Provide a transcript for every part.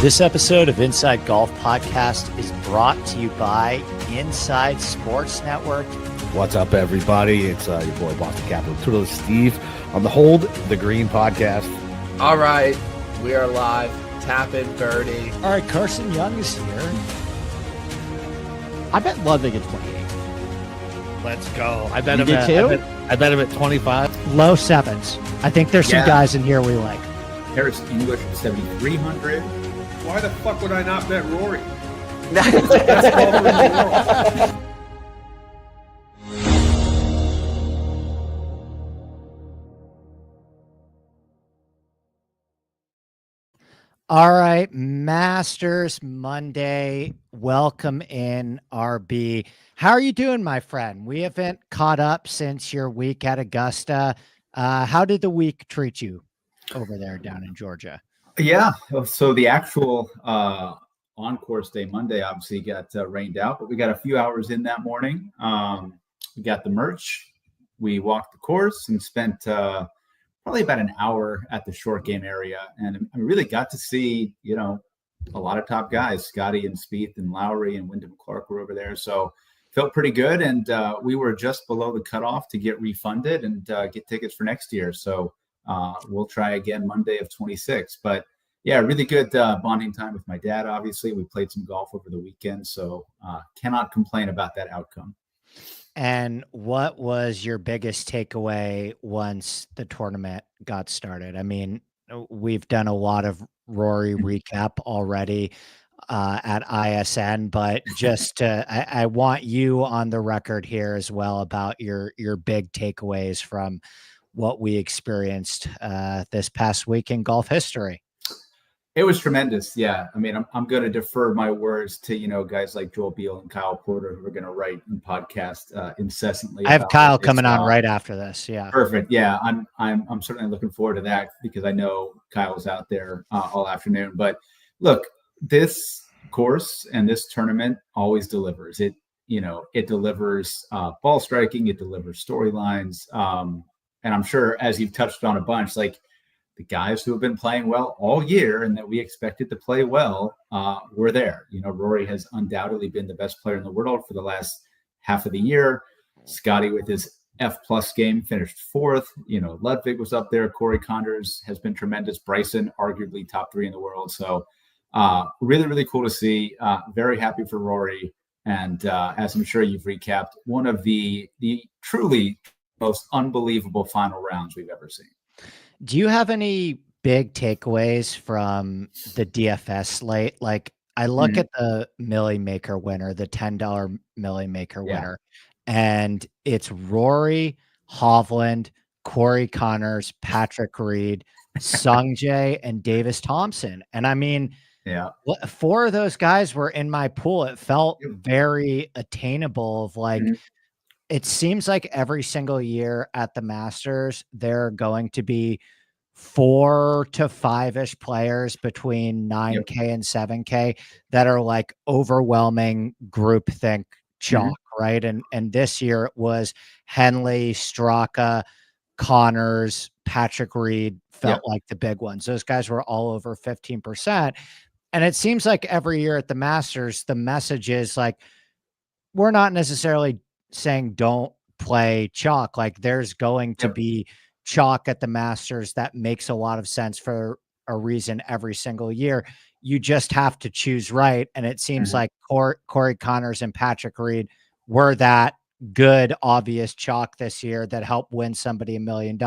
This episode of Inside Golf Podcast is brought to you by Inside Sports Network. What's up, everybody? It's your boy, Boston Capital Turtle Steve on the Hold the Green podcast. All right, we are live. Tap in, birdie. All right, Carson Young is here. I bet Ludwig at 28. Let's go. I bet You him did at, too? I bet him at 25. Low sevens. I think there's some guys in here we like. Harris English at 7,300. Why the fuck would I not bet Rory? All right, Masters Monday. Welcome in, RB. How are you doing, my friend? We haven't caught up since your week at Augusta. How did the week treat you over there down in Georgia? Yeah, so the actual on-course day, Monday, obviously got rained out, but we got a few hours in that morning. We got the merch. We walked the course and spent probably about an hour at the short game area, and I really got to see, a lot of top guys. Scotty and Spieth and Lowry and Wyndham Clark were over there, so felt pretty good. And we were just below the cutoff to get refunded and get tickets for next year. So we'll try again Monday of 26. But yeah, really good bonding time with my dad. Obviously, we played some golf over the weekend, so cannot complain about that outcome. And what was your biggest takeaway once the tournament got started? I mean, we've done a lot of Rory recap already at ISN, but just I want you on the record here as well about your big takeaways from what we experienced this past week in golf history. It was tremendous. Yeah. I mean, I'm going to defer my words to, guys like Joel Beal and Kyle Porter, who are going to write and podcast incessantly. I have Kyle coming on right after this. Yeah. Perfect. Yeah. I'm certainly looking forward to that because I know Kyle's out there all afternoon. But look, this course and this tournament always delivers. It delivers ball striking. It delivers storylines. And I'm sure, as you've touched on a bunch, like the guys who have been playing well all year and that we expected to play well were there. Rory has undoubtedly been the best player in the world for the last half of the year. Scotty with his F+ game finished fourth. Ludwig was up there. Corey Connors has been tremendous. Bryson, arguably top 3 in the world. So really, really cool to see. Very happy for Rory. And as I'm sure you've recapped, one of the truly most unbelievable final rounds we've ever seen. Do you have any big takeaways from the DFS slate? Like, I look at the Millie Maker winner, the $10 Millie Maker winner, and it's Rory, Hovland, Corey Connors, Patrick Reed, Sung Jae, and Davis Thompson. And I mean, 4 of those guys were in my pool. It felt very attainable of like, it seems like every single year at the Masters, there are going to be 4 to 5-ish players between 9K and 7K that are like overwhelming groupthink chalk, right? And this year it was Henley, Straka, Connors, Patrick Reed felt like the big ones. Those guys were all over 15%. And it seems like every year at the Masters, the message is like, we're not necessarily saying don't play chalk. Like there's going to be chalk at the Masters that makes a lot of sense for a reason every single year. You just have to choose right. And it seems like Corey Connors and Patrick Reed were that good, obvious chalk this year that helped win somebody $1 million.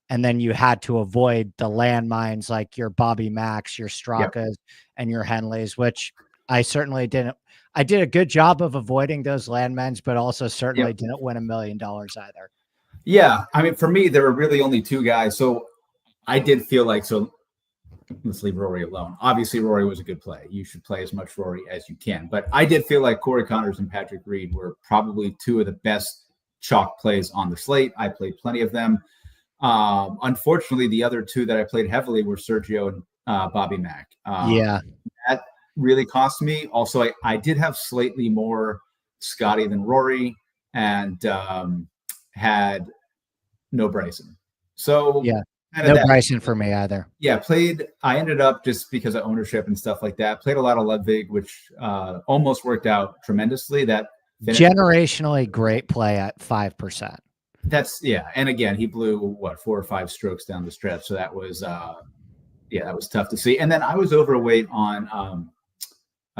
And then you had to avoid the landmines like your Bobby Macks, your Strakas, and your Henleys, which I certainly didn't. I did a good job of avoiding those landmines, but also certainly didn't win $1 million either. Yeah. I mean, for me, there were really only 2 guys. So I did feel like, let's leave Rory alone. Obviously, Rory was a good play. You should play as much Rory as you can. But I did feel like Corey Connors and Patrick Reed were probably 2 of the best chalk plays on the slate. I played plenty of them. Unfortunately, the other 2 that I played heavily were Sergio and Bobby Mack. That really cost me. Also, I did have slightly more Scotty than Rory and had no Bryson. So No Bryson for me either. Yeah, I ended up, just because of ownership and stuff like that, played a lot of Ludwig, which almost worked out tremendously. That generationally great play at 5%. And again, he blew 4 or 5 strokes down the stretch, so that was that was tough to see. And then I was overweight on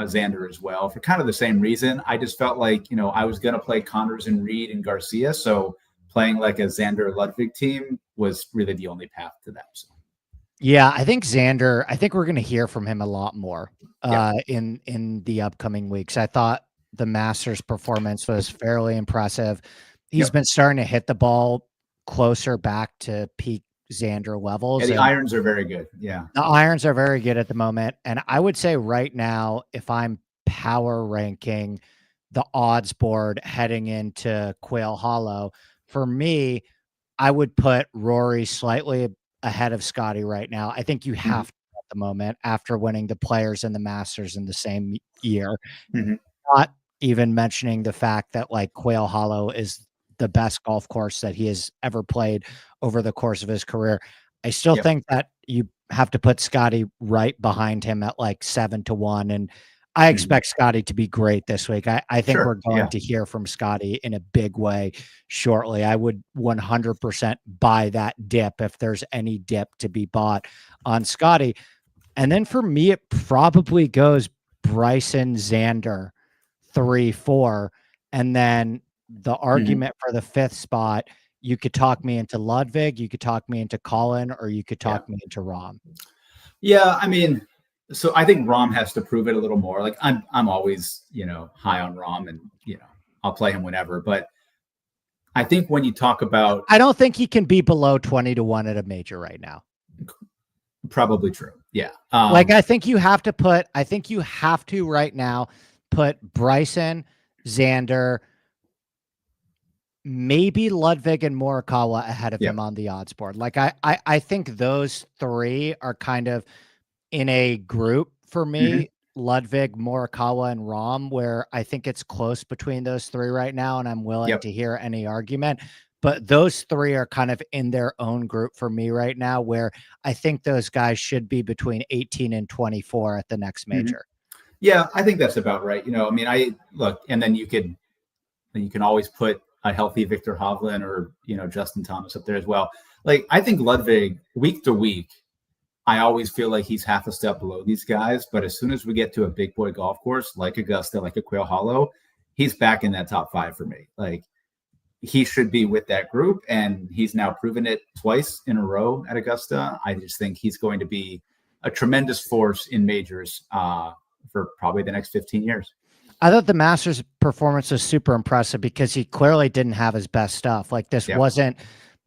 Xander as well for kind of the same reason. I just felt like I was going to play Connors and Reed and Garcia, so playing like a Xander Ludwig team was really the only path to that. So. Yeah, I think Xander. I think we're going to hear from him a lot more in the upcoming weeks. I thought the Masters performance was fairly impressive. He's been starting to hit the ball closer back to peak Xander levels. Yeah, the irons are very good. Yeah, the irons are very good at the moment. And I would say right now, if I'm power ranking the odds board heading into Quail Hollow, for me, I would put Rory slightly ahead of Scotty right now. I think you have to at the moment after winning the Players and the Masters in the same year. Not even mentioning the fact that like Quail Hollow is the best golf course that he has ever played over the course of his career. I still think that you have to put Scotty right behind him at like 7-1. And I expect Scotty to be great this week. I think we're going to hear from Scotty in a big way shortly. I would 100% buy that dip if there's any dip to be bought on Scotty. And then for me, it probably goes Bryson, Xander, 3-4. And then the argument for the 5th spot, you could talk me into Ludwig, you could talk me into Colin, or you could talk me into Rahm. Yeah, I mean, so I think Rahm has to prove it a little more. Like I'm always, high on Rahm, and I'll play him whenever. But I think when you talk about, I don't think he can be below 20-1 at a major right now. Probably true. Yeah. I think you have to right now put Bryson, Xander, maybe Ludwig and Morikawa ahead of him on the odds board. Like I think those 3 are kind of in a group for me, Ludwig, Morikawa, and Rahm, where I think it's close between those 3 right now, and I'm willing to hear any argument. But those 3 are kind of in their own group for me right now, where I think those guys should be between 18 and 24 at the next major. Yeah, I think that's about right. I mean, and then you can always put a healthy Victor Hovland or, Justin Thomas up there as well. Like, I think Ludwig, week to week, I always feel like he's half a step below these guys. But as soon as we get to a big boy golf course like Augusta, like a Quail Hollow, he's back in that top 5 for me. Like, he should be with that group, and he's now proven it twice in a row at Augusta. I just think he's going to be a tremendous force in majors for probably the next 15 years. I thought the Masters performance was super impressive because he clearly didn't have his best stuff. Like this wasn't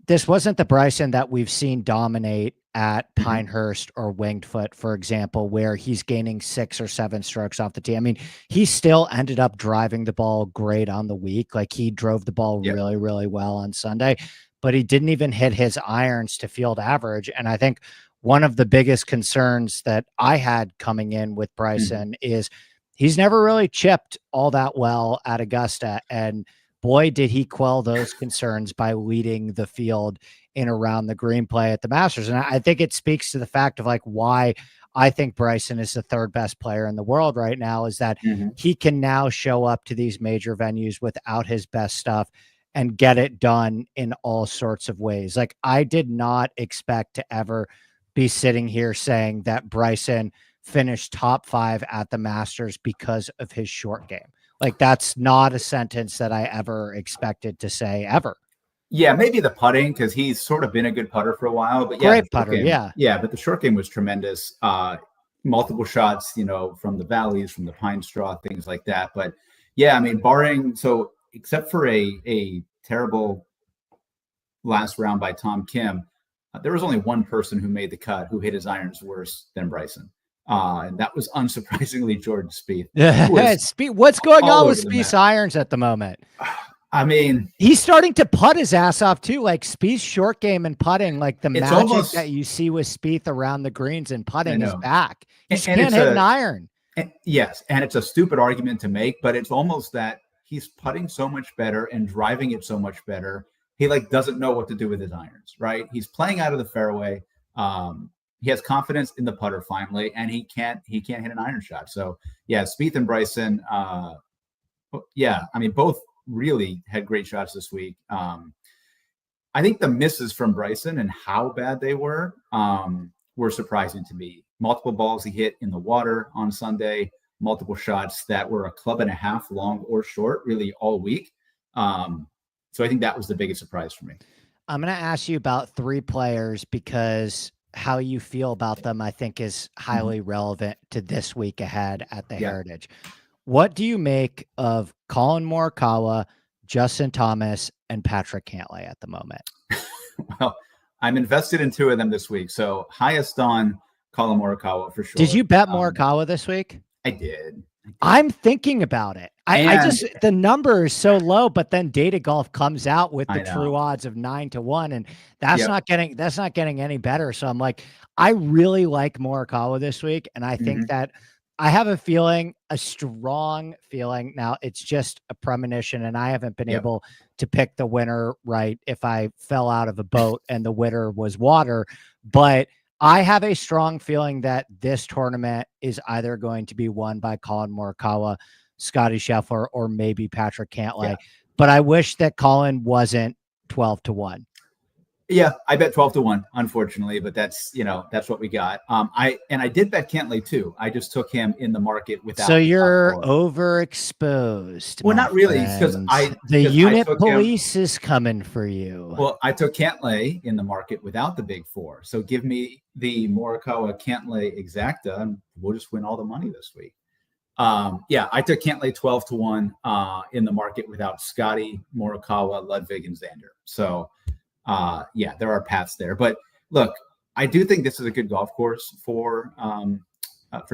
the Bryson that we've seen dominate at Pinehurst or Winged Foot, for example, where he's gaining 6 or 7 strokes off the tee. I mean, he still ended up driving the ball great on the week. Like he drove the ball really, really well on Sunday, but he didn't even hit his irons to field average. And I think one of the biggest concerns that I had coming in with Bryson is he's never really chipped all that well at Augusta. And boy, did he quell those concerns by leading the field in around the green play at the Masters. And I think it speaks to the fact of like why I think Bryson is the 3rd best player in the world right now, is that he can now show up to these major venues without his best stuff and get it done in all sorts of ways. Like I did not expect to ever be sitting here saying that Bryson finished top 5 at the Masters because of his short game. Like that's not a sentence that I ever expected to say ever. Yeah, maybe the putting, because he's sort of been a good putter for a while. But great putter, yeah. But the short game was tremendous. Multiple shots, from the valleys, from the pine straw, things like that. But yeah, I mean, except for a terrible last round by Tom Kim, there was only one person who made the cut who hit his irons worse than Bryson. And that was unsurprisingly Jordan Spieth. What's going on with Spieth's irons at the moment? I mean, he's starting to putt his ass off too. Like Spieth's short game and putting, like the magic that you see with Spieth around the greens and putting is back. He can't hit an iron. Yes, and it's a stupid argument to make, but it's almost that he's putting so much better and driving it so much better. he like doesn't know what to do with his irons, right? He's playing out of the fairway. He has confidence in the putter finally, and he can't hit an iron shot. So yeah, Spieth and Bryson, yeah, I mean, both really had great shots this week. I think the misses from Bryson and how bad they were surprising to me. Multiple balls he hit in the water on Sunday, multiple shots that were a club and a half long or short, really all week. So I think that was the biggest surprise for me. I'm going to ask you about 3 players because how you feel about them, I think, is highly relevant to this week ahead at the Heritage. What do you make of Colin Morikawa, Justin Thomas, and Patrick Cantlay at the moment? Well, I'm invested in 2 of them this week. So highest on Colin Morikawa for sure. Did you bet Morikawa this week? I did. I'm thinking about it. I just, the number is so low, but then Data Golf comes out with the true odds of 9-1, and that's not getting any better. So I'm like, I really like Morikawa this week, and I think that I have a strong feeling. Now it's just a premonition, and I haven't been able to pick the winner right if I fell out of a boat and the winner was water, but I have a strong feeling that this tournament is either going to be won by Colin Morikawa, Scotty Scheffler, or maybe Patrick Cantlay. Yeah. But I wish that Colin wasn't 12-1. Yeah, I bet 12-1, unfortunately, but that's what we got. I did bet Cantlay too. I just took him in the market without. So you're overexposed. Well, not really, because the unit police is coming for you. Well, I took Cantlay in the market without the big 4. So give me the Morikawa Cantlay exacta, and we'll just win all the money this week. I took Cantlay 12-1 in the market without Scotty, Morikawa, Ludwig, and Xander. So. There are paths there, but look, I do think this is a good golf course for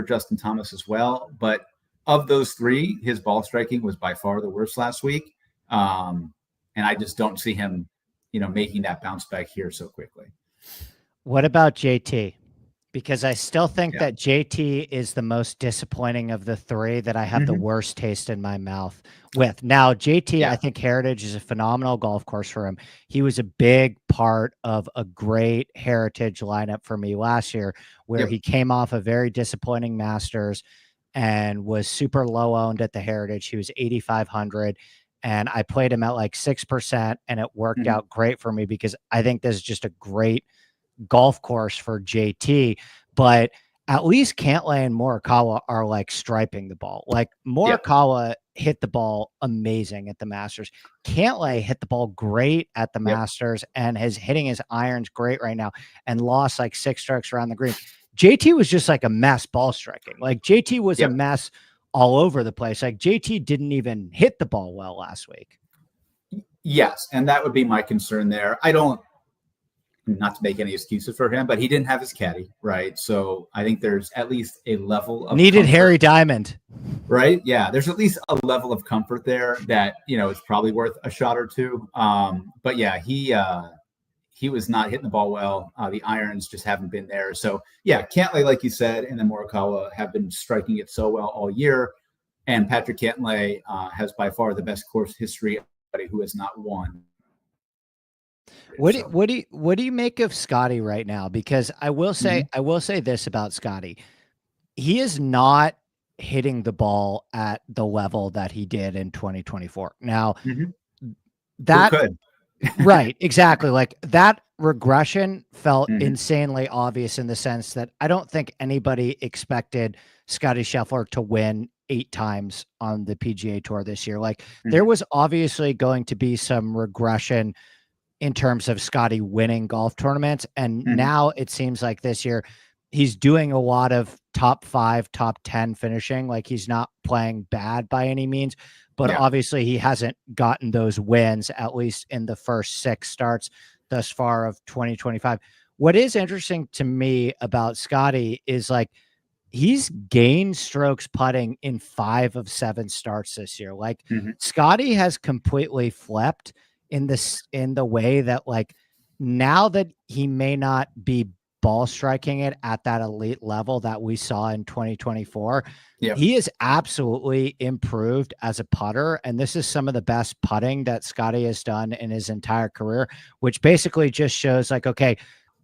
Justin Thomas as well. But of those 3, his ball striking was by far the worst last week, and I just don't see him, making that bounce back here so quickly. What about JT? Because I still think that JT is the most disappointing of the 3 that I have the worst taste in my mouth with. Now, JT, I think Heritage is a phenomenal golf course for him. He was a big part of a great Heritage lineup for me last year, where he came off a very disappointing Masters and was super low owned at the Heritage. He was 8,500. And I played him at like 6%, and it worked out great for me because I think this is just a great golf course for JT, but at least Cantlay and Morikawa are like striping the ball. Like Morikawa hit the ball amazing at the Masters. Cantlay hit the ball great at the Masters and is hitting his irons great right now and lost like 6 strokes around the green. JT was just like a mess ball striking. Like JT was a mess all over the place. Like JT didn't even hit the ball well last week. Yes, and that would be my concern there. Not to make any excuses for him, but he didn't have his caddy, right? So I think there's at least a level of needed comfort, Harry Diamond, right? Yeah, there's at least a level of comfort there that it's probably worth a shot or 2. But yeah, he was not hitting the ball well. The irons just haven't been there. So yeah, Cantlay, like you said, and then Morikawa have been striking it so well all year, and Patrick Cantlay has by far the best course history of anybody who has not won. What do you make of Scotty right now? Because I will say this about Scotty. He is not hitting the ball at the level that he did in 2024. Now that right, exactly. Like that regression felt insanely obvious in the sense that I don't think anybody expected Scotty Scheffler to win 8 times on the PGA Tour this year. Like there was obviously going to be some regression in terms of Scotty winning golf tournaments. And now it seems like this year he's doing a lot of top 5, top 10 finishing. Like he's not playing bad by any means, but obviously he hasn't gotten those wins, at least in the first 6 starts thus far of 2025. What is interesting to me about Scotty is like, he's gained strokes putting in 5 of 7 starts this year. Like Scotty has completely flipped in the way that like now that he may not be ball striking it at that elite level that we saw in 2024. Yep. He is absolutely improved as a putter. And this is some of the best putting that Scotty has done in his entire career, which basically just shows like, okay,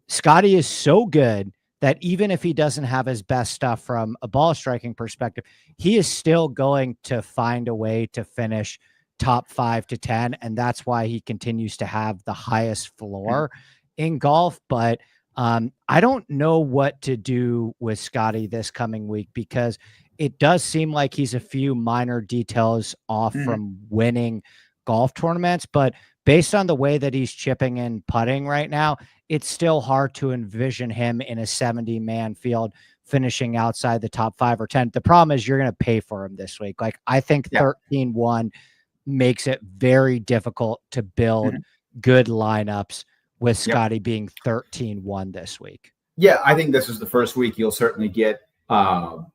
Scotty is so good that even if he doesn't have his best stuff from a ball striking perspective, he is still going to find a way to finish top 5 to 10. And that's why he continues to have the highest floor in golf. But I don't know what to do with Scotty this coming week, because it does seem like he's a few minor details off from winning golf tournaments, but based on the way that he's chipping and putting right now, it's still hard to envision him in a 70-man field finishing outside the top 5 or 10. The problem is you're going to pay for him this week. Like, I think 13-1 makes it very difficult to build good lineups with Scotty being 13-1 this week. Yeah, I think this is the first week you'll certainly get a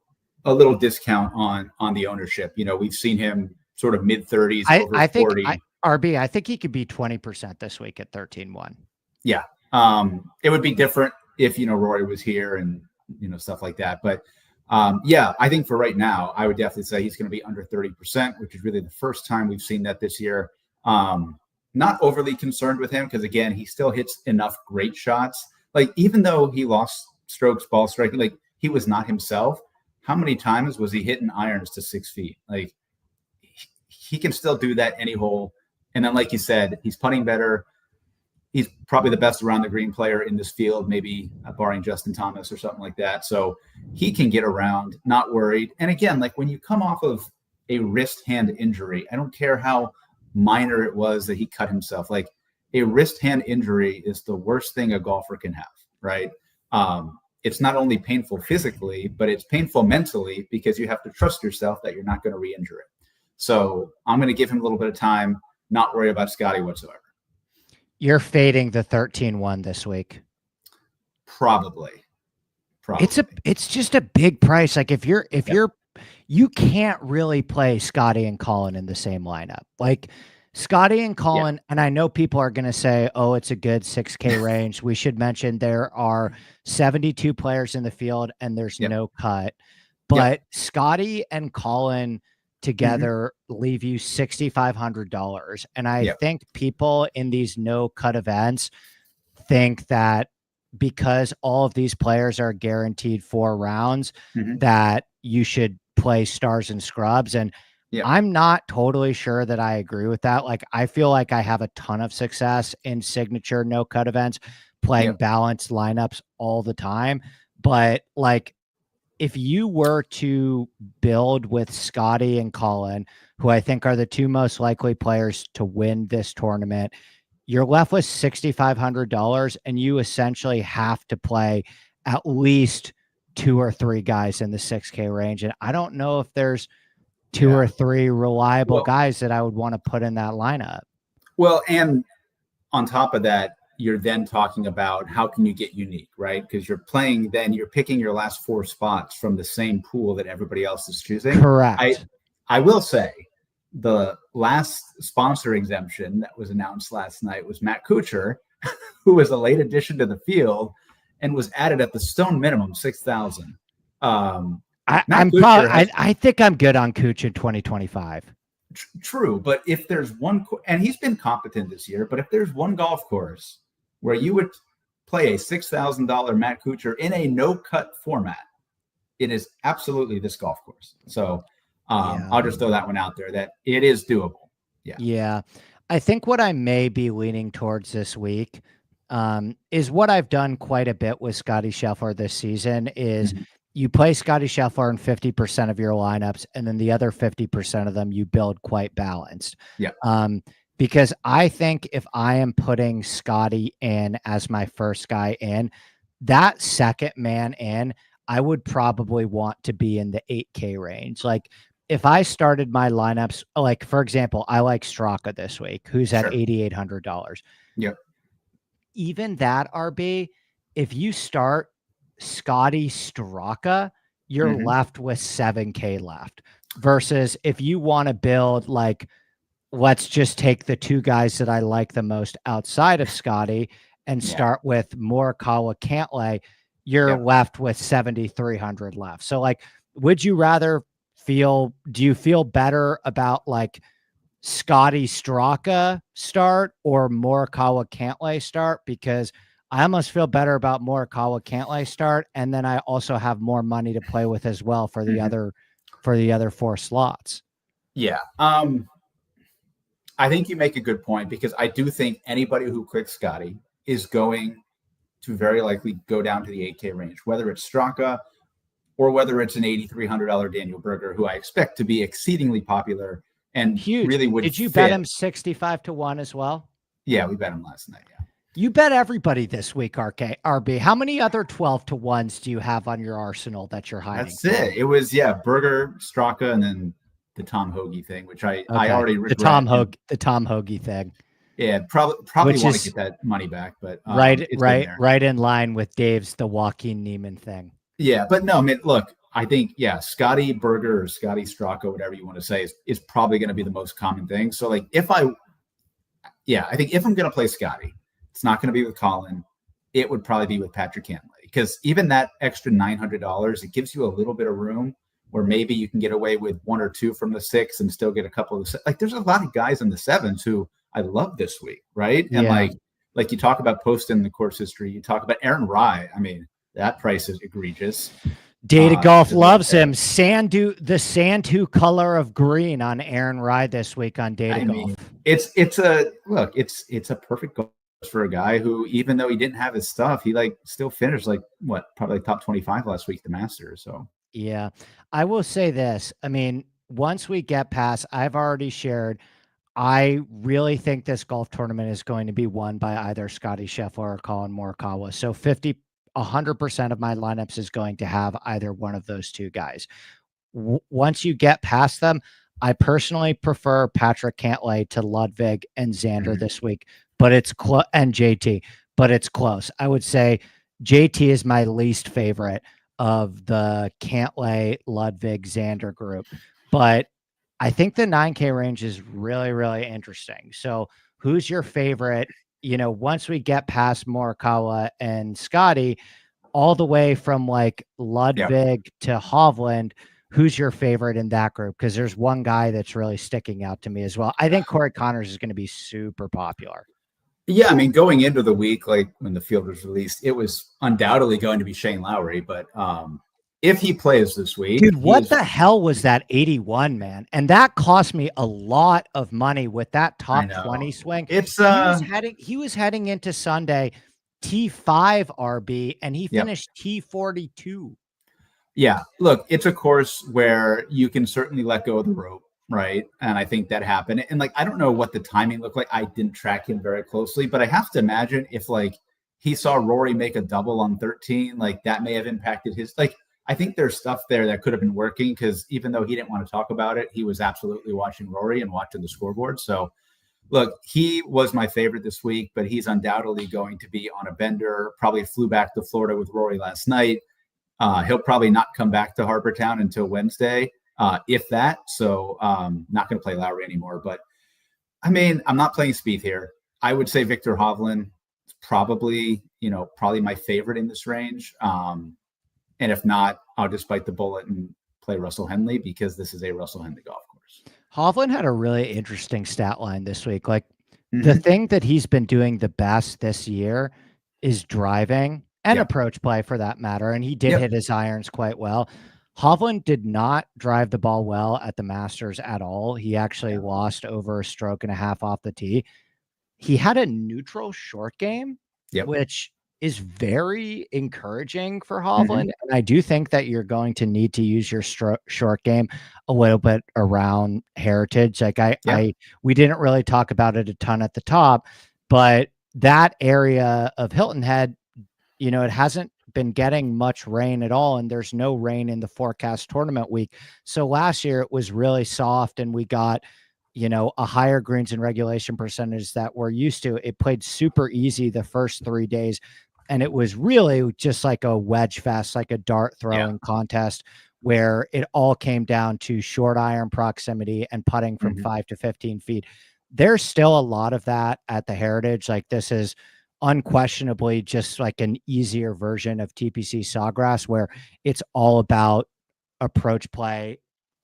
little discount on the ownership. You know, we've seen him sort of mid-30s, I think 40. RB, I think he could be 20% this week at 13-1. Yeah. It would be different if, you know, Rory was here and, you know, stuff like that. But yeah, I think for right now, I would definitely say he's going to be under 30%, which is really the first time we've seen that this year. Not overly concerned with him because, again, he still hits enough great shots. Like, even though he lost strokes, ball striking, like, he was not himself. How many times was he hitting irons to 6 feet? Like, he can still do that any hole. And then, like you said, he's putting better. He's probably the best around the green player in this field, maybe barring Justin Thomas or something like that. So he can get around, not worried. And again, like, when you come off of a wrist hand injury, I don't care how minor it was that he cut himself. Like, a wrist hand injury is the worst thing a golfer can have, right? It's not only painful physically, but it's painful mentally because you have to trust yourself that you're not going to re-injure it. So I'm going to give him a little bit of time, not worry about Scotty whatsoever. You're fading the 13-1 this week. Probably. It's just a big price. Like, if you can't really play Scotty and Colin in the same lineup. Like, Scotty and Colin, and I know people are going to say, oh, it's a good 6K range. We should mention there are 72 players in the field and there's no cut. But Scotty and Colin together leave you $6,500. And I think people in these no cut events think that because all of these players are guaranteed 4 rounds, that you should play stars and scrubs. And I'm not totally sure that I agree with that. Like, I feel like I have a ton of success in signature no cut events, playing balanced lineups all the time. But like, if you were to build with Scotty and Colin, who I think are the 2 most likely players to win this tournament, you're left with $6,500 and you essentially have to play at least 2 or 3 guys in the 6K range. And I don't know if there's 2 or 3 reliable guys that I would want to put in that lineup. Well, and on top of that, you're then talking about how can you get unique, right? Because you're picking your last 4 spots from the same pool that everybody else is choosing. Correct. I will say the last sponsor exemption that was announced last night was Matt Kuchar, who was a late addition to the field and was added at the stone minimum, 6,000. I think I'm good on Kuchar in 2025. True, but if there's one, and he's been competent this year, but if there's one golf course where you would play a $6,000 Matt Kuchar in a no-cut format, it is absolutely this golf course. So I'll just throw that one out there, that it is doable. Yeah. I think what I may be leaning towards this week is what I've done quite a bit with Scotty Scheffler this season is you play Scotty Scheffler in 50% of your lineups, and then the other 50% of them you build quite balanced. Because I think if I am putting Scotty in as my first guy in, that second man in, I would probably want to be in the 8K range. Like, if I started my lineups, like, for example, I like Straka this week, who's at $8,800. Even that, RB, if you start Scotty Straka, you're left with 7K left. Versus if you want to build, like, let's just take the 2 guys that I like the most outside of Scotty and start with Morikawa, Cantlay, you're left with 7,300 left. So like, would you rather do you feel better about like Scotty Straka start or Morikawa Cantlay start? Because I almost feel better about Morikawa Cantlay start. And then I also have more money to play with as well for the other 4 slots. Yeah. I think you make a good point, because I do think anybody who clicks Scotty is going to very likely go down to the 8K range, whether it's Straka or whether it's an $8,300 Daniel Berger, who I expect to be exceedingly popular and huge. Really would. Did you bet him 65-1 as well? Yeah, we bet him last night. Yeah. You bet everybody this week, RB. How many other 12-1s do you have on your arsenal that you're hiding? That's it. It was Berger, Straka, and then the Tom Hoagie thing, which I already regret. The Tom Hoagie thing. Yeah, probably want to get that money back, but right in line with Dave's the Joaquin Neiman thing. Yeah, but no, I mean, look, I think Scotty Berger or Scotty Straka, whatever you want to say, is probably going to be the most common thing. So like, I think if I'm going to play Scotty, it's not going to be with Colin. It would probably be with Patrick Cantlay, because even that extra $900, it gives you a little bit of room where maybe you can get away with 1 or 2 from the 6 and still get a couple of like. There's a lot of guys in the 7s who I love this week, right? And like you talk about posting the course history, you talk about Aaron Rai. I mean, that price is egregious. Data Golf loves him. The Sandu color of green on Aaron Rai this week on Data Golf. It's a perfect golf for a guy who, even though he didn't have his stuff, he like still finished probably top 25 last week, the Masters. So yeah, I will say this. I mean, once we get past, I've already shared, I really think this golf tournament is going to be won by either Scotty Scheffler or Colin Morikawa. So 100% of my lineups is going to have either one of those two guys. Once you get past them, I personally prefer Patrick Cantlay to Ludwig and Xander this week, but it's and JT, but it's close. I would say JT is my least favorite of the Cantlay, Ludwig, Xander group, but I think the 9K range is really, really interesting. So who's your favorite? Once we get past Morikawa and Scotty, all the way from like Ludwig to Hovland, who's your favorite in that group? Because there's one guy that's really sticking out to me as well. I think Corey Connors is going to be super popular. Yeah, I mean, going into the week, like when the field was released, it was undoubtedly going to be Shane Lowry, but if he plays this week, dude, what the hell was that 81, man? And that cost me a lot of money with that top 20 swing. He was heading into Sunday T5 RB, and he finished T42. Yeah, look, it's a course where you can certainly let go of the rope, right? And I think that happened. And like, I don't know what the timing looked like. I didn't track him very closely, but I have to imagine if like he saw Rory make a double on 13, like that may have impacted his like. I think there's stuff there that could have been working, because even though he didn't want to talk about it, he was absolutely watching Rory and watching the scoreboard. So, look, he was my favorite this week, but he's undoubtedly going to be on a bender. Probably flew back to Florida with Rory last night. He'll probably not come back to Harbortown until Wednesday, if that. So, not going to play Lowry anymore. But, I mean, I'm not playing Spieth here. I would say Victor Hovland is probably my favorite in this range. And if not, I'll just bite the bullet and play Russell Henley, because this is a Russell Henley golf course. Hovland had a really interesting stat line this week. Like the thing that he's been doing the best this year is driving and approach play, for that matter. And he did hit his irons quite well. Hovland did not drive the ball well at the Masters at all. He actually lost over a stroke and a half off the tee. He had a neutral short game, which is very encouraging for Hovland. And I do think that you're going to need to use your short game a little bit around Heritage. Like we didn't really talk about it a ton at the top, but that area of Hilton Head, it hasn't been getting much rain at all, and there's no rain in the forecast tournament week. So last year it was really soft, and we got a higher greens and regulation percentage that we're used to. It played super easy the first 3 days. And it was really just like a wedge fest, like a dart throwing contest, where it all came down to short iron proximity and putting from 5 to 15 feet. There's still a lot of that at the Heritage. Like, this is unquestionably just like an easier version of TPC Sawgrass, where it's all about approach play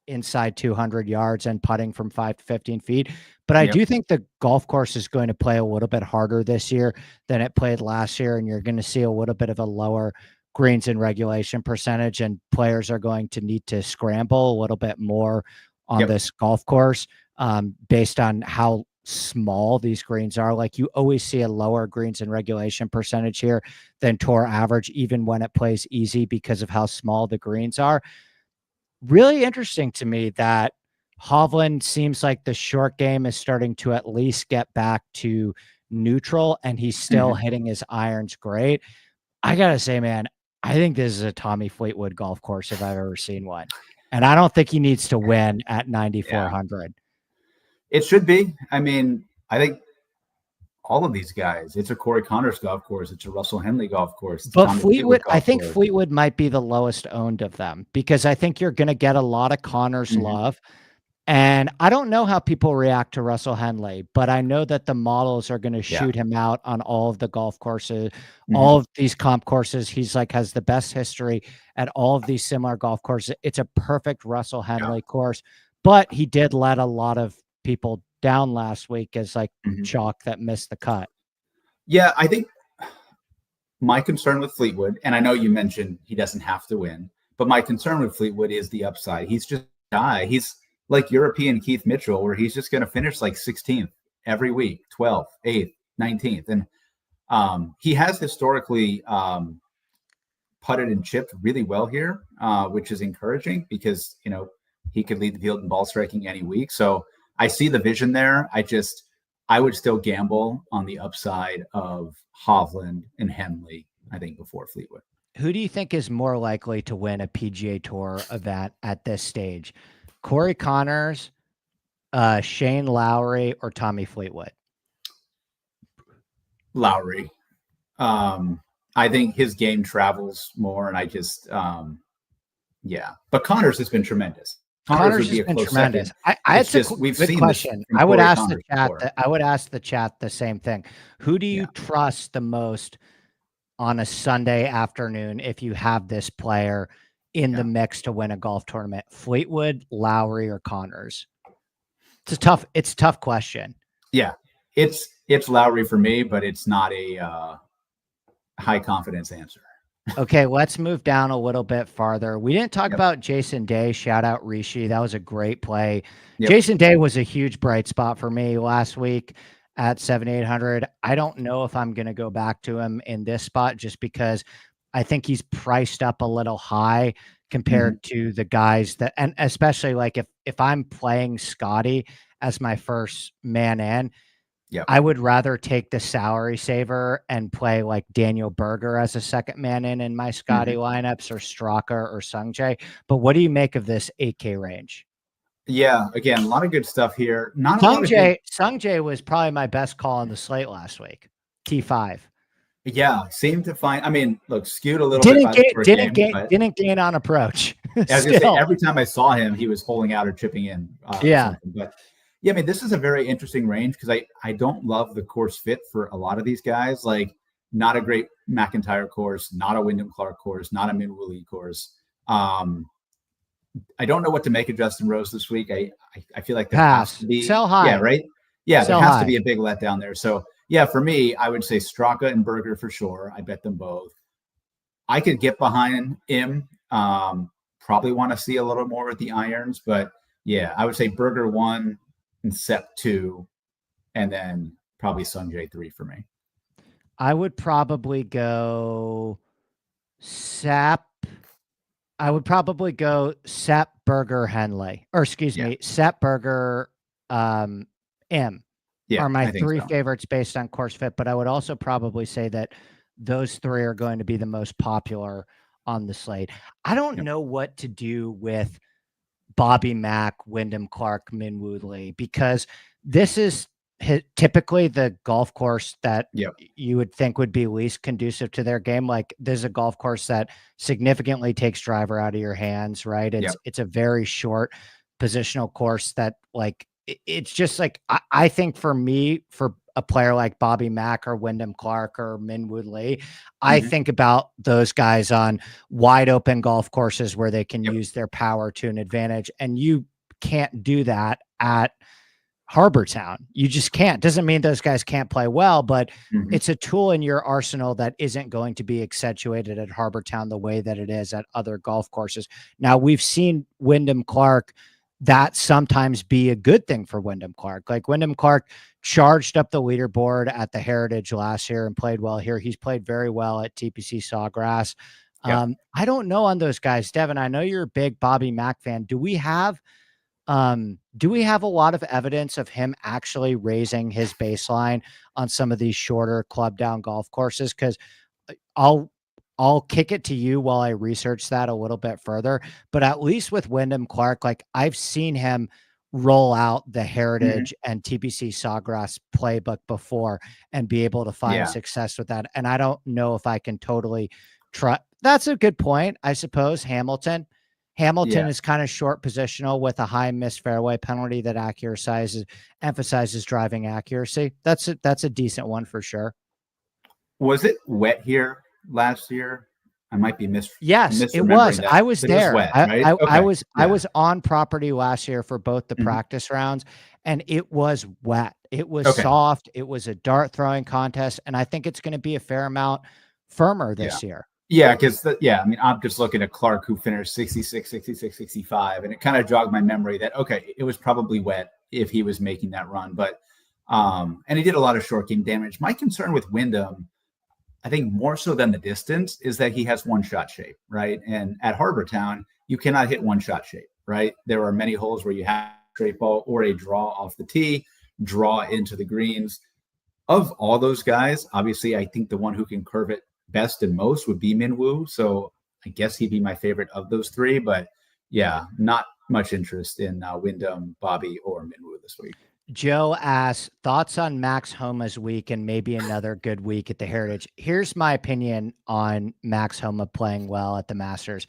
inside 200 yards and putting from 5 to 15 feet. But I do think the golf course is going to play a little bit harder this year than it played last year. And you're going to see a little bit of a lower greens in regulation percentage, and players are going to need to scramble a little bit more on this golf course based on how small these greens are. Like, you always see a lower greens in regulation percentage here than tour average, even when it plays easy, because of how small the greens are. Really interesting to me that Hovland seems like the short game is starting to at least get back to neutral, and he's still hitting his irons great. I gotta say, man, I think this is a Tommy Fleetwood golf course if I've ever seen one. And I don't think he needs to win at 9,400. It should be. I mean, I think all of these guys, it's a Corey Connors golf course. It's a Russell Henley golf course. But Fleetwood, I think Fleetwood might be the lowest owned of them, because I think you're going to get a lot of Connors love. And I don't know how people react to Russell Henley, but I know that the models are going to shoot him out on all of the golf courses, all of these comp courses. He's like, has the best history at all of these similar golf courses. It's a perfect Russell Henley course, but he did let a lot of people down last week as like chalk that missed the cut. Yeah, I think my concern with Fleetwood, and I know you mentioned he doesn't have to win, but my concern with Fleetwood is the upside. He's just a guy. He's like European Keith Mitchell, where he's just going to finish like 16th every week, 12th, 8th, 19th. And he has historically putted and chipped really well here, which is encouraging because, you know, he could lead the field in ball striking any week. So I see the vision there. I would still gamble on the upside of Hovland and Henley, I think, before Fleetwood. Who do you think is more likely to win a PGA Tour event at this stage? Corey Connors, Shane Lowry, or Tommy Fleetwood? Lowry. I think his game travels more, and I just, But Connors has been tremendous. Connors has been tremendous. We've seen question. I would ask the chat. I would ask the chat the same thing. Who do you trust the most on a Sunday afternoon if you have this player in the mix to win a golf tournament? Fleetwood, Lowry, or Connors? It's a tough question. Yeah, it's Lowry for me, but it's not a high confidence answer. Okay, let's move down a little bit farther. We didn't talk about Jason Day. Shout out Rishi. That was a great play. Jason Day was a huge bright spot for me last week at 7,800. I don't know if I'm going to go back to him in this spot just because I think he's priced up a little high compared to the guys that, and especially like if I'm playing Scotty as my first man in, I would rather take the salary saver and play like Daniel Berger as a second man in my Scotty lineups, or Straka or Sungjae. But what do you make of this 8K range? Yeah, again, a lot of good stuff here. Sungjae was probably my best call on the slate last week. T5. Yeah, seemed to find. I mean, look, skewed a little bit. Didn't gain on approach. I was gonna say, every time I saw him, he was holding out or chipping in. But yeah, I mean, this is a very interesting range because I don't love the course fit for a lot of these guys. Like, not a great McIntyre course, not a Wyndham Clark course, not a Minwoo course. I don't know what to make of Justin Rose this week. I feel like there has to be sell high. Yeah, right. Yeah, there has to be a big letdown there. So yeah, for me, I would say Straka and Berger for sure. I bet them both. I could get behind him. Probably want to see a little more with the irons, but yeah, I would say Berger 1 and Sepp 2, and then probably Sungjae 3 for me. I would probably go Sepp. I would probably go Sepp, Berger, Henley, or excuse me, Sepp, Berger, M. Are my three favorites based on course fit, but I would also probably say that those three are going to be the most popular on the slate. I don't know what to do with Bobby Mack, Wyndham Clark, Minwoo Lee, because this is typically the golf course that you would think would be least conducive to their game. Like, there's a golf course that significantly takes driver out of your hands, right? It's a very short positional course that, like, it's just like, I think for me, for a player like Bobby Mack or Wyndham Clark or Minwoo Lee, I think about those guys on wide open golf courses where they can use their power to an advantage. And you can't do that at Harbor Town. You just can't. Doesn't mean those guys can't play well, but it's a tool in your arsenal that isn't going to be accentuated at Harbor Town the way that it is at other golf courses. Now, we've seen Wyndham Clark that sometimes be a good thing for Wyndham Clark. Like Wyndham Clark charged up the leaderboard at the Heritage last year and played well here. He's played very well at TPC Sawgrass. I don't know on those guys. Devin, I know you're a big Bobby Mack fan. Do we have a lot of evidence of him actually raising his baseline on some of these shorter club down golf courses? Because I'll kick it to you while I research that a little bit further. But at least with Wyndham Clark, like I've seen him roll out the Heritage and TPC Sawgrass playbook before and be able to find success with that. And I don't know if I can totally try. That's a good point. I suppose Hamilton is kind of short positional with a high missed fairway penalty that emphasizes driving accuracy. That's a decent one for sure. Was it wet here last year? I might be Yes, it was. That. I was there. Was wet, right? I was on property last year for both the practice rounds, and it was wet. It was soft. It was a dart throwing contest, and I think it's going to be a fair amount firmer this year. Yeah, because I mean, I'm just looking at Clark, who finished 66, 66, 65, and it kind of jogged my memory that it was probably wet if he was making that run, but and he did a lot of short game damage. My concern with Wyndham, I think more so than the distance, is that he has one shot shape, right? And at Harbor Town, you cannot hit one shot shape, right? There are many holes where you have a straight ball or a draw off the tee, draw into the greens. Of all those guys, obviously, I think the one who can curve it best and most would be Minwoo. So I guess he'd be my favorite of those three. But yeah, not much interest in Wyndham, Bobby, or Minwoo this week. Joe asks, thoughts on Max Homa's week and maybe another good week at the Heritage. Here's my opinion on Max Homa playing well at the Masters.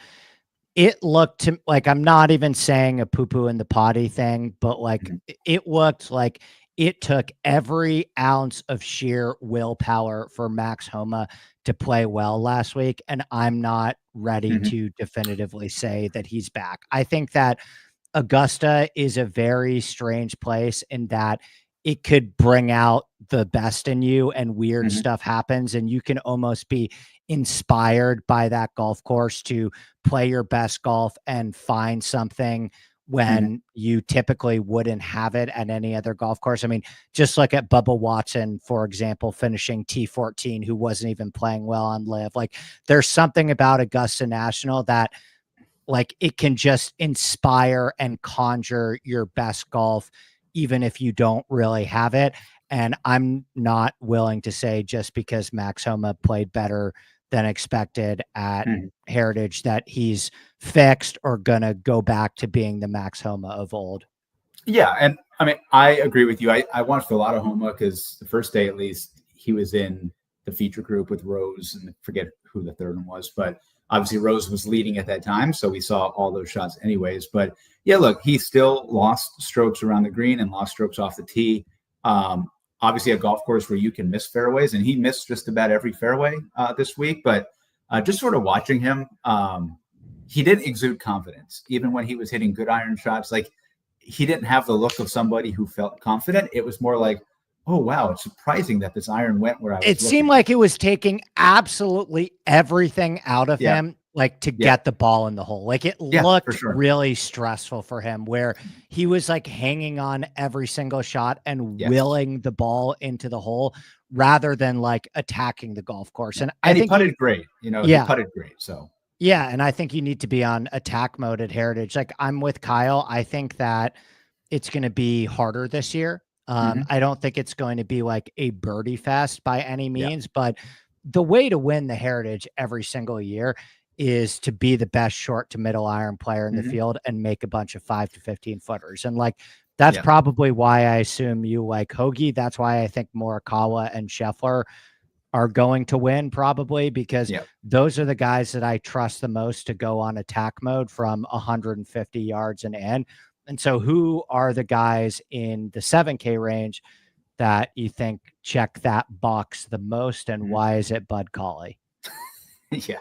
It looked to like, I'm not even saying a poo-poo in the potty thing, but like it looked like it took every ounce of sheer willpower for Max Homa to play well last week. And I'm not ready to definitively say that he's back. I think that Augusta is a very strange place in that it could bring out the best in you and weird stuff happens. And you can almost be inspired by that golf course to play your best golf and find something when you typically wouldn't have it at any other golf course. I mean, just look at Bubba Watson, for example, finishing T14, who wasn't even playing well on Live. Like there's something about Augusta National that like it can just inspire and conjure your best golf, even if you don't really have it. And I'm not willing to say just because Max Homa played better than expected at Heritage that he's fixed or gonna go back to being the Max Homa of old. Yeah, and I mean, I agree with you. I watched a lot of Homa because the first day, at least, he was in the feature group with Rose, and I forget who the third one was, but obviously Rose was leading at that time, so we saw all those shots anyways. But yeah, look, he still lost strokes around the green and lost strokes off the tee. Obviously a golf course where you can miss fairways, and he missed just about every fairway this week. But just sort of watching him, he didn't exude confidence, even when he was hitting good iron shots. Like he didn't have the look of somebody who felt confident. It was more like, oh, wow, it's surprising that this iron went where I was. It seemed like it was taking absolutely everything out of him, like to get the ball in the hole. Like it looked really stressful for him, where he was like hanging on every single shot and willing the ball into the hole rather than like attacking the golf course. And I think he putted great, he putted great. So yeah. And I think you need to be on attack mode at Heritage. Like I'm with Kyle. I think that it's going to be harder this year. I don't think it's going to be like a birdie fest by any means, but the way to win the Heritage every single year is to be the best short to middle iron player in the field and make a bunch of 5 to 15 footers. And like, that's probably why I assume you like Hoagie. That's why I think Morikawa and Scheffler are going to win probably, because those are the guys that I trust the most to go on attack mode from 150 yards and in. And so who are the guys in the 7K range that you think check that box the most, and why is it Bud Cauley? Yeah.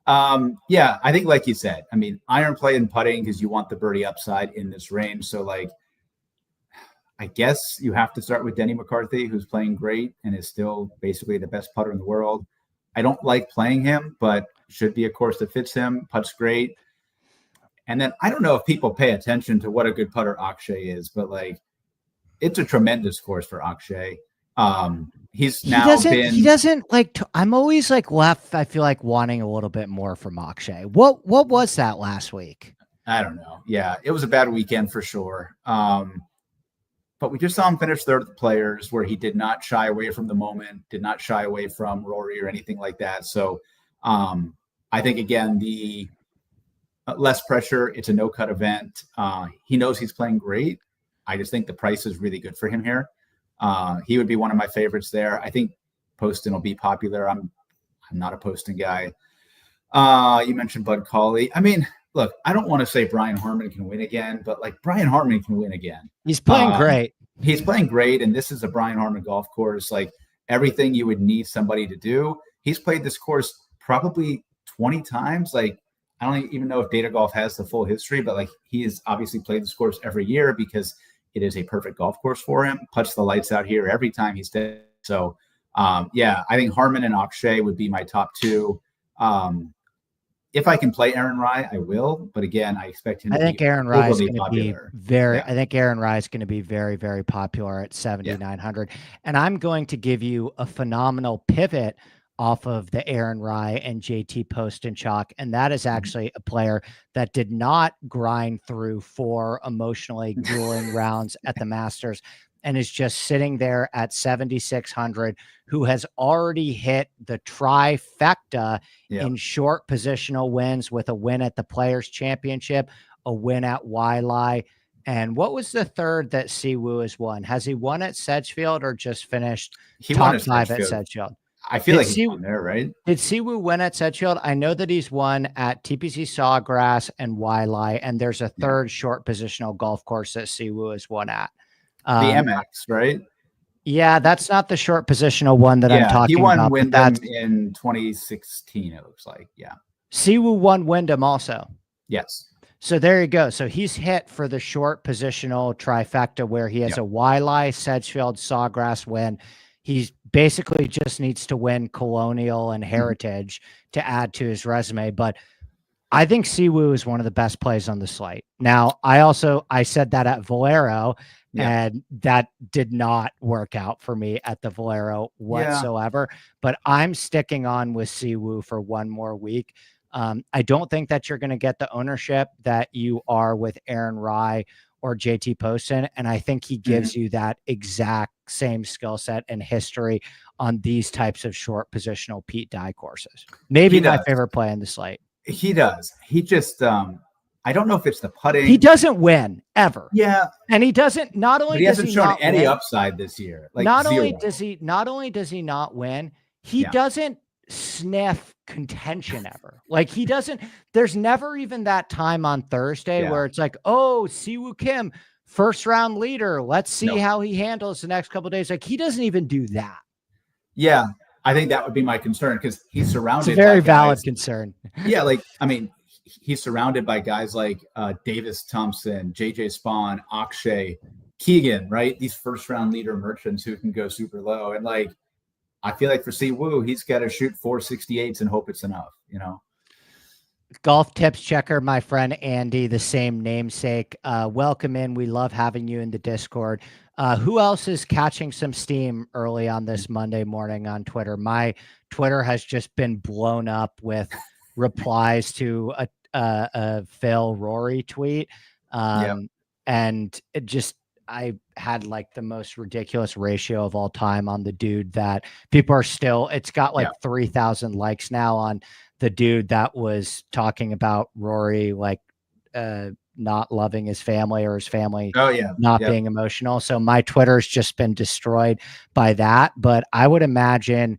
I think like you said, I mean, iron play and putting because you want the birdie upside in this range. So like, I guess you have to start with Denny McCarthy, who's playing great and is still basically the best putter in the world. I don't like playing him, but should be a course that fits him. Putts great. And then I don't know if people pay attention to what a good putter Akshay is, but like, it's a tremendous course for Akshay. He doesn't like, I'm always like left, I feel like wanting a little bit more from Akshay. What was that last week? I don't know. Yeah, it was a bad weekend for sure. But we just saw him finish third at the Players, where he did not shy away from the moment, did not shy away from Rory or anything like that. So I think, again, the less pressure, it's a no-cut event. He knows he's playing great. I just think the price is really good for him here. He would be one of my favorites there. I think Poston will be popular. I'm not a Poston guy. You mentioned Bud Cauley. I mean, look, I don't want to say Brian Harman can win again, but like Brian Harman can win again. He's playing great. He's playing great, and this is a Brian Harman golf course. Like everything you would need somebody to do. He's played this course probably 20 times. Like I don't even know if Data Golf has the full history, but like he has obviously played this course every year because it is a perfect golf course for him. Puts the lights out here every time he's dead. So, I think Harman and Akshay would be my top two. If I can play Aaron Rai, I will. But again, I expect him. I think Aaron Rai is going to be very. Yeah. I think Aaron Rai is going to be very, very popular at 7,900. Yeah. And I'm going to give you a phenomenal pivot off of the Aaron Rai and JT Poston chalk. And that is actually a player that did not grind through 4 emotionally grueling rounds at the Masters and is just sitting there at 7,600, who has already hit the trifecta in short positional wins, with a win at the Players Championship, a win at Wailea. And what was the third that Siwoo has won? Has he won at Sedgefield or just finished top 5 at Sedgefield? I feel like he's won there, right? Did Siwoo win at Sedgefield? I know that he's won at TPC Sawgrass and Wailea, and there's a third short positional golf course that Siwoo has won at. The MX, right? Yeah, that's not the short positional one that I'm talking about. He won Wyndham in 2016, it looks like. Yeah. Siwoo won Wyndham also. Yes. So there you go. So he's hit for the short positional trifecta where he has a Wailea, Sedgefield, Sawgrass win. He basically just needs to win Colonial and Heritage to add to his resume. But I think Siwoo is one of the best plays on the slate. Now, I said that at Valero, and that did not work out for me at the Valero whatsoever. But I'm sticking on with Siwoo for one more week. I don't think that you're going to get the ownership that you are with Aaron Rai or JT Poston. And I think he gives you that exact same skill set and history on these types of short positional Pete Dye courses. Maybe my favorite play in the slate. He does. He just, I don't know if it's the putting. He doesn't win ever. Yeah. And he doesn't, not only he does hasn't he shown not any win, upside this year. Like not zero. only does he not win, he doesn't sniff contention ever. Like he doesn't, there's never even that time on Thursday where it's like, oh, Siwoo Kim, first round leader. Let's see how he handles the next couple of days. Like he doesn't even do that. Yeah. I think that would be my concern because he's surrounded. It's a very valid concern. Yeah. Like, I mean, he's surrounded by guys like Davis Thompson, JJ Spawn, Akshay, Keegan, right? These first round leader merchants who can go super low. And like, I feel like for Siwoo, he's got to shoot 468s and hope it's enough, you know? Golf tips checker, my friend Andy, the same namesake. Welcome in. We love having you in the Discord. Who else is catching some steam early on this Monday morning on Twitter? My Twitter has just been blown up with replies to a Phil Rory tweet. And it just, I had like the most ridiculous ratio of all time on the dude that people are still, it's got like 3,000 likes now on the dude that was talking about Rory, like not loving his family or his family not being emotional. So my Twitter's just been destroyed by that. But I would imagine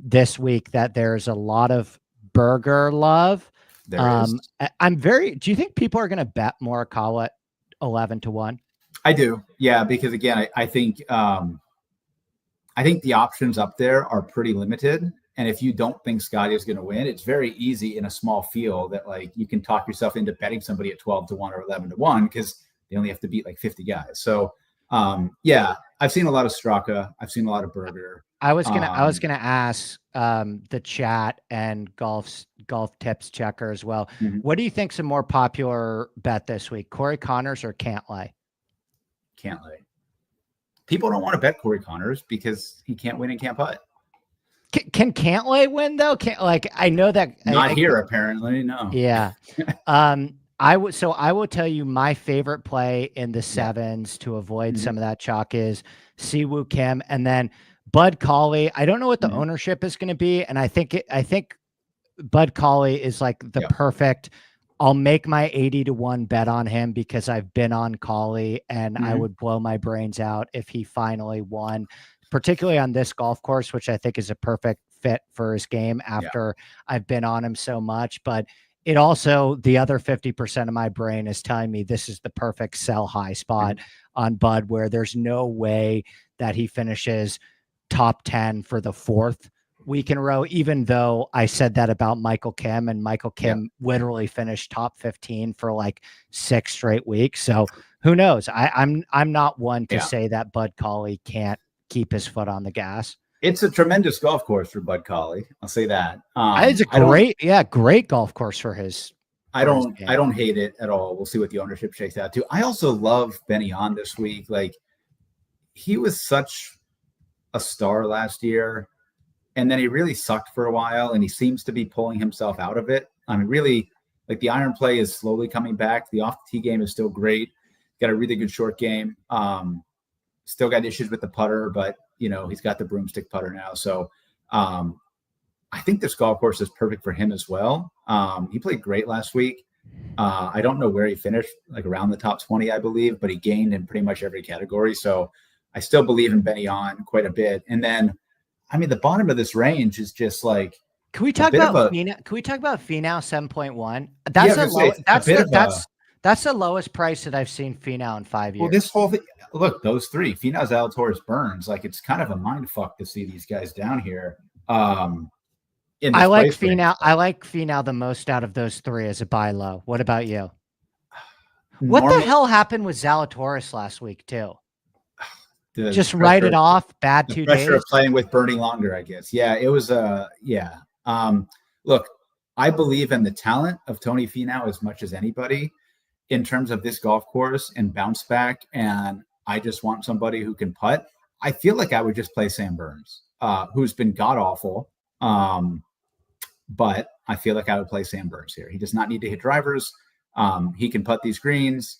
this week that there's a lot of Burger love. Do you think people are going to bet Morikawa at 11-1? I do. Yeah, because again, I think the options up there are pretty limited. And if you don't think Scotty is going to win, it's very easy in a small field that like you can talk yourself into betting somebody at 12-1 or 11-1 because they only have to beat like 50 guys. So yeah, I've seen a lot of Straka. I've seen a lot of Berger. I was gonna ask the chat and golf tips checker as well. Mm-hmm. What do you think's a more popular bet this week? Corey Connors or Cantlay? Cantlay. People don't want to bet Corey Connors because he can't win and can't putt. Can Cantlay win though? I know that not here apparently. No. Yeah. I will tell you my favorite play in the sevens to avoid some of that chalk is Siwoo Kim and then Bud Cauley. I don't know what the ownership is going to be, and I think Bud Cauley is like the perfect. I'll make my 80-1 bet on him because I've been on Cauley, and I would blow my brains out if he finally won, particularly on this golf course, which I think is a perfect fit for his game after I've been on him so much. But it also, the other 50% of my brain is telling me this is the perfect sell high spot on Bud, where there's no way that he finishes top 10 for the fourth week in a row, even though I said that about Michael Kim, and Michael Kim literally finished top 15 for like 6 straight weeks. So who knows? I'm not one to say that Bud Cauley can't keep his foot on the gas. It's a tremendous golf course for Bud Cauley. I'll say that. It's a great golf course for his. I don't hate it at all. We'll see what the ownership shakes out to. I also love Benny Hahn this week. Like, he was such a star last year, and then he really sucked for a while, and he seems to be pulling himself out of it. I mean, really, like, the iron play is slowly coming back. The off the tee game is still great. Got a really good short game. Still got issues with the putter, but he's got the broomstick putter now. So I think this golf course is perfect for him as well. He played great last week. I don't know where he finished, like around the top 20, I believe, but he gained in pretty much every category. So I still believe in Benny Hahn quite a bit. And then, I mean, the bottom of this range is just like. Can we talk about Finau? Can we talk about Finau 7.1? That's the lowest price that I've seen Finau in 5 years. Well, this whole thing, look, those three, Finau, Zalatoris, Burns, like, it's kind of a mind fuck to see these guys down here. I like Finau. I like Finau the most out of those three as a buy low. What about you? What the hell happened with Zalatoris last week too? Just write it off. Bad 2 days. Pressure of playing with Bernie longer, I guess. Yeah, it was. Look, I believe in the talent of Tony Finau as much as anybody in terms of this golf course and bounce back. And I just want somebody who can putt. I feel like I would just play Sam Burns, who's been god awful. But I feel like I would play Sam Burns here. He does not need to hit drivers. He can putt these greens.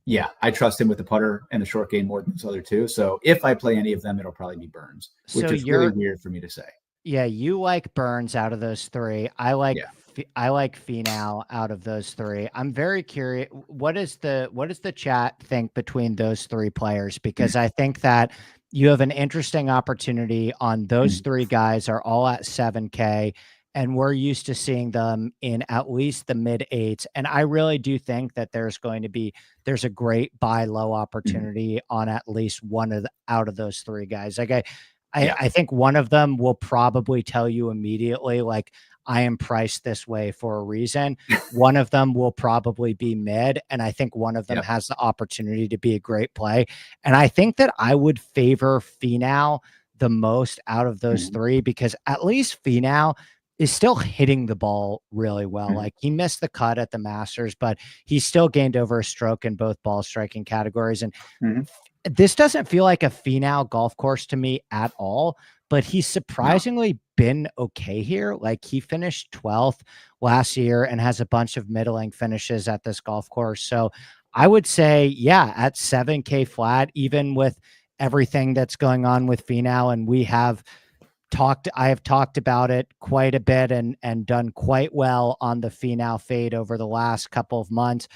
Yeah, I trust him with the putter and the short game more than those other two. So if I play any of them, it'll probably be Burns, which is really weird for me to say. Yeah, you like Burns out of those three. I like Finau out of those three. I'm very curious. What does the chat think between those three players? Because I think that you have an interesting opportunity on those three guys are all at 7K. And we're used to seeing them in at least the mid 8s. And I really do think that there's a great buy low opportunity on at least one out of those three guys. Like I think one of them will probably tell you immediately, like, I am priced this way for a reason. One of them will probably be mid. And I think one of them has the opportunity to be a great play. And I think that I would favor Finau the most out of those three, because at least Finau is still hitting the ball really well. Like, he missed the cut at the Masters, but he still gained over a stroke in both ball striking categories. And this doesn't feel like a Finau golf course to me at all, but he's surprisingly been okay here. Like, he finished 12th last year and has a bunch of middling finishes at this golf course. So I would say, at 7K flat, even with everything that's going on with Finau, and I have talked about it quite a bit and done quite well on the Finau fade over the last couple of months.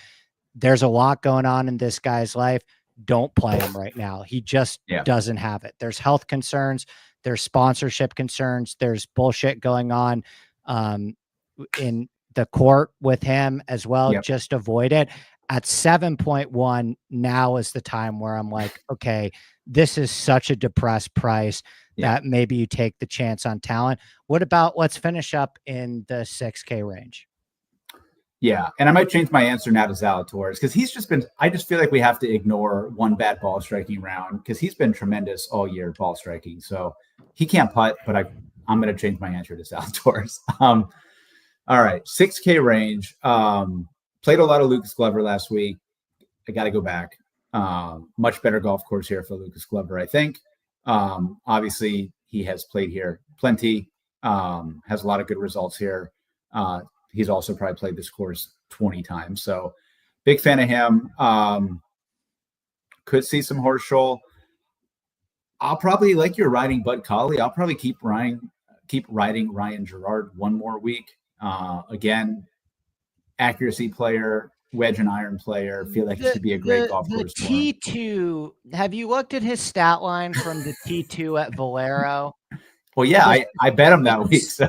There's a lot going on in this guy's life. Don't play him right now. He just doesn't have it. There's health concerns. There's sponsorship concerns. There's bullshit going on in the court with him as well. Just avoid it. At 7.1, now is the time where I'm like, okay, this is such a depressed price that maybe you take the chance on talent. What about, let's finish up in the 6K range? Yeah, and I might change my answer now to Zalatoris because he's just been. I just feel like we have to ignore one bad ball striking round because he's been tremendous all year ball striking. So he can't putt, but I'm going to change my answer to Zalatoris. All right, 6K range. Played a lot of Lucas Glover last week. I got to go back. Much better golf course here for Lucas Glover, I think. Obviously, he has played here plenty. Has a lot of good results here. He's also probably played this course 20 times. So big fan of him. Could see some Horschel. I'll probably, like you're riding Bud Colley, I'll probably keep riding Ryan Gerard one more week. Again, accuracy player, wedge and iron player. Feel like he should be a great golf course. The T2, have you looked at his stat line from the T2 at Valero? Well, yeah, I bet him that week. So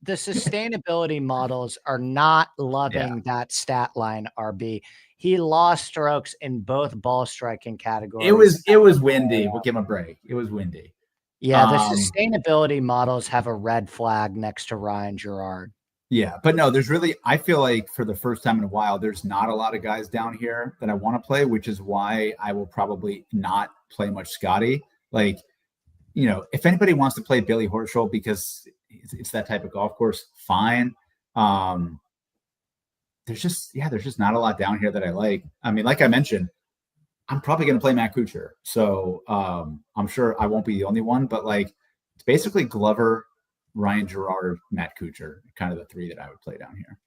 the sustainability models are not loving that stat line, RB. He lost strokes in both ball striking categories. It was windy. We'll give him a break. It was windy. Yeah, the sustainability models have a red flag next to Ryan Gerard. Yeah, but no, I feel like for the first time in a while, there's not a lot of guys down here that I want to play, which is why I will probably not play much Scotty. Like, if anybody wants to play Billy Horschel because it's that type of golf course, fine. There's just not a lot down here that I like. I mean, like I mentioned, I'm probably going to play Matt Kuchar. So I'm sure I won't be the only one, but like it's basically Glover, Ryan Gerard, Matt Kuchar, kind of the three that I would play down here.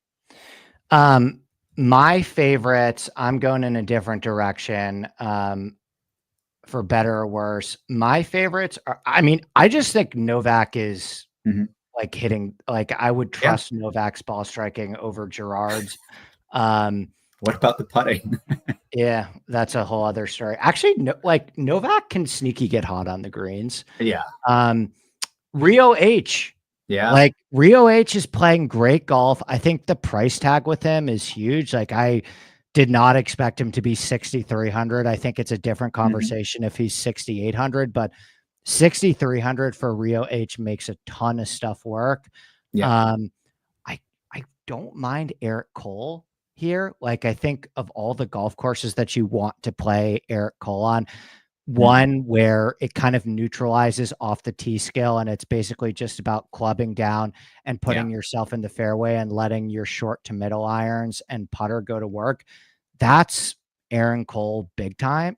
My favorites, I'm going in a different direction. For better or worse, my favorites are, I just think Novak is like hitting, like I would trust Novak's ball striking over Gerard's. What about the putting? Yeah, that's a whole other story. Actually, Novak can sneaky get hot on the greens. Yeah. Rio H. Yeah. Like Rio H is playing great golf. I think the price tag with him is huge. Like I did not expect him to be 6,300. I think it's a different conversation if he's 6,800, but 6,300 for Rio H makes a ton of stuff work. Yeah. I don't mind Eric Cole here. Like I think of all the golf courses that you want to play Eric Cole on, one where it kind of neutralizes off the T scale and it's basically just about clubbing down and putting yourself in the fairway and letting your short to middle irons and putter go to work. That's Eric Cole big time.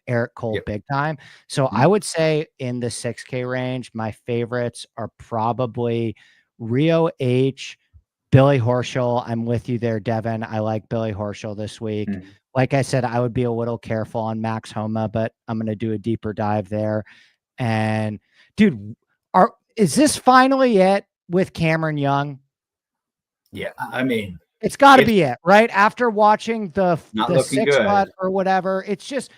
So I would say in the 6K range, my favorites are probably Rio H, Billy Horschel. I'm with you there, Devin. I like Billy Horschel this week. Like I said, I would be a little careful on Max Homa, but I'm going to do a deeper dive there. And dude, is this finally it with Cameron Young? Yeah. I mean, it's got to be it, right? After watching the 6 putt or whatever, it's just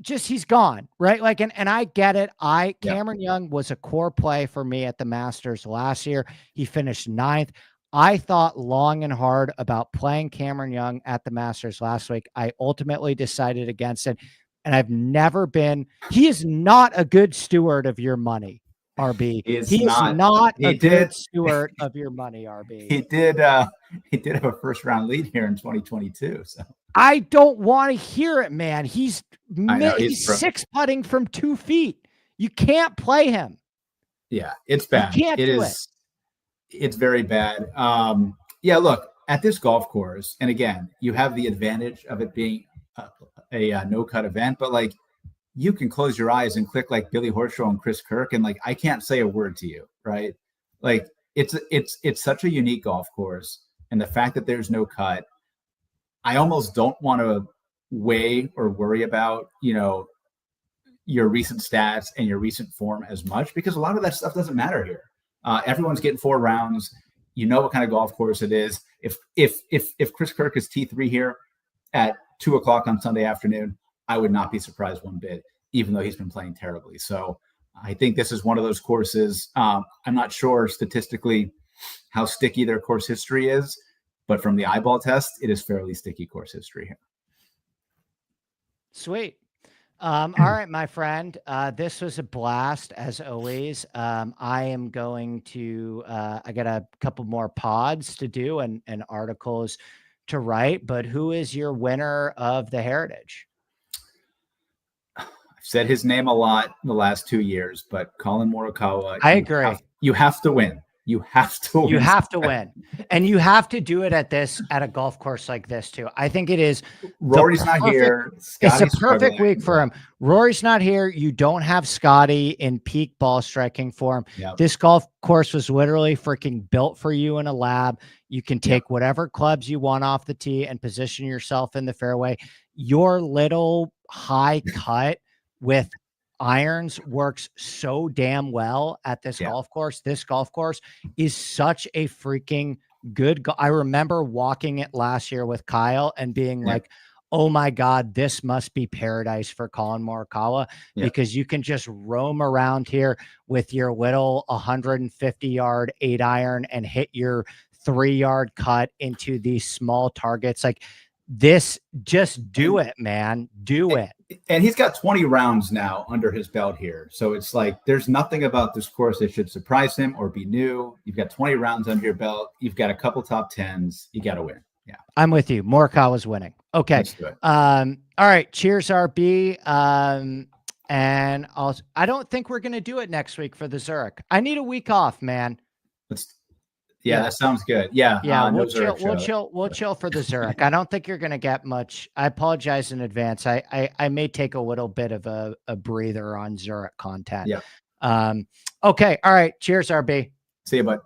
he's gone, right? Like, and I get it. Cameron Young was a core play for me at the Masters last year. He finished 9th. I thought long and hard about playing Cameron Young at the Masters last week. I ultimately decided against it, and I've never been. He is not a good steward of your money, RB. He is not a good steward of your money, RB. He did have a first round lead here in 2022. So I don't want to hear it, man. He's 6 putting from 2 feet. You can't play him. Yeah, it's bad. You can't do it. It's very bad. Yeah, look, at this golf course, and again, you have the advantage of it being a no-cut event, but like you can close your eyes and click like Billy Horschel and Chris Kirk, and like I can't say a word to you, right? Like it's such a unique golf course, and the fact that there's no cut, I almost don't want to weigh or worry about, your recent stats and your recent form as much because a lot of that stuff doesn't matter here. Everyone's getting 4 rounds. You know what kind of golf course it is. If Chris Kirk is T3 here at 2:00 on Sunday afternoon, I would not be surprised one bit, even though he's been playing terribly. So I think this is one of those courses. I'm not sure statistically how sticky their course history is, but from the eyeball test, it is fairly sticky course history here. Sweet. All right, my friend. This was a blast as always. I am going to, I got a couple more pods to do and articles to write, but who is your winner of the Heritage? I've said his name a lot in the last 2 years, but Colin Morikawa. I agree. You have to win. You have to win. You have to win. And you have to do it at a golf course like this too. I think it is. Rory's not here. It's a perfect week for him. Rory's not here. You don't have Scotty in peak ball striking form. Yep. This golf course was literally freaking built for you in a lab. You can take whatever clubs you want off the tee and position yourself in the fairway. Your little high cut with irons works so damn well at this golf course. This golf course is such a freaking good. I remember walking it last year with Kyle and being like, oh my God, this must be paradise for Colin Morikawa because you can just roam around here with your little 150-yard 8-iron and hit your 3-yard cut into these small targets. Like this, just do it, man. Do it. And he's got 20 rounds now under his belt here. So it's like there's nothing about this course that should surprise him or be new. You've got 20 rounds under your belt. You've got a couple top 10s. You got to win. Yeah. I'm with you. Morikawa's winning. Okay. Let's do it. All right. Cheers, RB. And I don't think we're going to do it next week for the Zurich. I need a week off, man. Yeah, that sounds good. Yeah. We'll chill for the Zurich. I don't think you're going to get much. I apologize in advance. I may take a little bit of a breather on Zurich content. Yeah. Okay. All right. Cheers, RB. See you, bud.